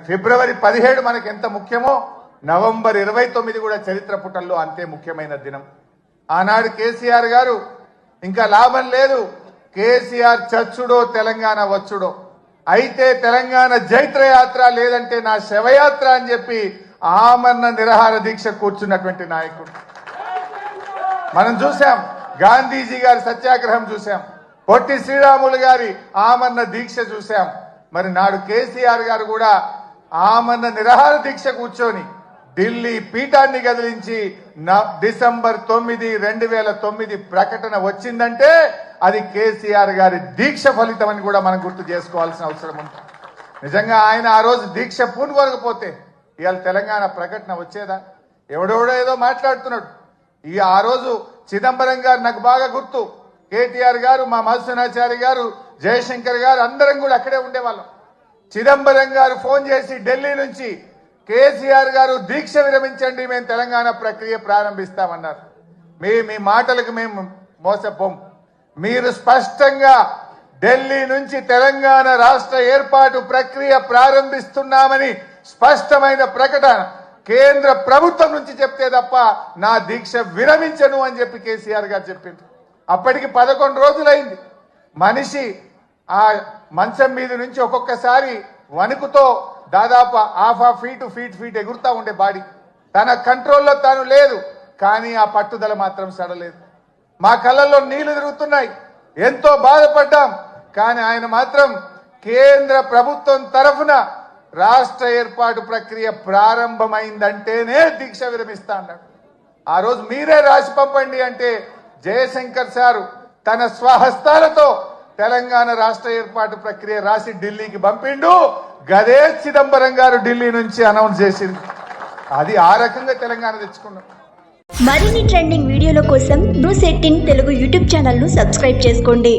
ఫిబ్రవరి 17 మనకు ఎంత ముఖ్యమో నవంబర్ 29 కూడా చరిత్ర పుటల్లో అంతే ముఖ్యమైన దినం. ఆనాడు కేసీఆర్ గారు ఇంకా లాభం లేదు, కేసీఆర్ చచ్చుడో తెలంగాణ వచ్చుడో, అయితే తెలంగాణ జైత్రయాత్ర లేదంటే నా శవయాత్ర అని చెప్పి ఆమరణ నిరాహార దీక్ష కూర్చున్నటువంటి నాయకుడు మనం చూసాం. గాంధీజీ గారి సత్యాగ్రహం చూసాం, పొట్టి శ్రీరాములు గారి ఆమరణ దీక్ష చూసాం. మరి నాడు కేసీఆర్ గారు కూడా ఆమరణ నిరాహార దీక్ష కూర్చొని ఢిల్లీ పీఠాన్ని కదిలించి డిసెంబర్ 9, 2009 ప్రకటన వచ్చిందంటే అది కేసీఆర్ గారి దీక్ష ఫలితం అని కూడా మనం గుర్తు చేసుకోవాల్సిన అవసరం ఉంది. నిజంగా ఆయన ఆ రోజు దీక్ష పూనుకోకపోతే ఇవాళ తెలంగాణ ప్రకటన వచ్చేదా? ఎవడెవడో ఏదో మాట్లాడుతున్నాడు. ఆ రోజు చిదంబరం గారు నాకు బాగా గుర్తు, కేటీఆర్ గారు, మా మధుసూనాచారి గారు, జయశంకర్ గారు అందరం కూడా అక్కడే ఉండేవాళ్ళం. చిదంబరం గారు ఫోన్ చేసి ఢిల్లీ నుంచి కేసీఆర్ గారు దీక్ష విరమించండి, మేము తెలంగాణ ప్రక్రియ ప్రారంభిస్తామన్నారు. మీ మాటలకు మేము మోసపోం. మీరు స్పష్టంగా ఢిల్లీ నుంచి తెలంగాణ రాష్ట్ర ఏర్పాటు ప్రక్రియ ప్రారంభిస్తున్నామని స్పష్టమైన ప్రకటన కేంద్ర ప్రభుత్వం నుంచి చెప్తే తప్ప నా దీక్ష విరమించను అని చెప్పి కేసీఆర్ గారు చెప్పింది. అప్పటికి 11 రోజులైంది. మనిషి ఆ మంచం మీద నుంచి ఒక్కొక్కసారి వణుకుతో దాదాపు ½ ఫీట్ ఎగురుతా ఉండే బాడీ, తన కంట్రోల్లో తాను లేదు. కానీ ఆ పట్టుదల మాత్రం సడలేదు. మా కళ్ళల్లో నీళ్లు తిరుగుతున్నాయి, ఎంతో బాధపడ్డాం. కానీ ఆయన మాత్రం కేంద్ర ప్రభుత్వం తరఫున రాష్ట్ర ఏర్పాటు ప్రక్రియ ప్రారంభమైందంటేనే దీక్ష విరమిస్తా అన్నాడు. ఆ రోజు మీరే రాసి పంపండి అంటే జయశంకర్ సారు తన స్వహస్తాలతో తెలంగాణ రాష్ట్ర ఏర్పాటు ప్రక్రియ రాసి ఢిల్లీకి పంపిండు. గదే చిదంబరం గారు ఢిల్లీ నుంచి అనౌన్స్ చేసింది. అది ఆ రకంగా తెలంగాణ తెచ్చుకున్నాం. మరిన్ని ట్రెండింగ్ వీడియోల కోసం న్యూస్ 18 తెలుగు యూట్యూబ్ ఛానల్ ను సబ్స్క్రైబ్ చేసుకోండి.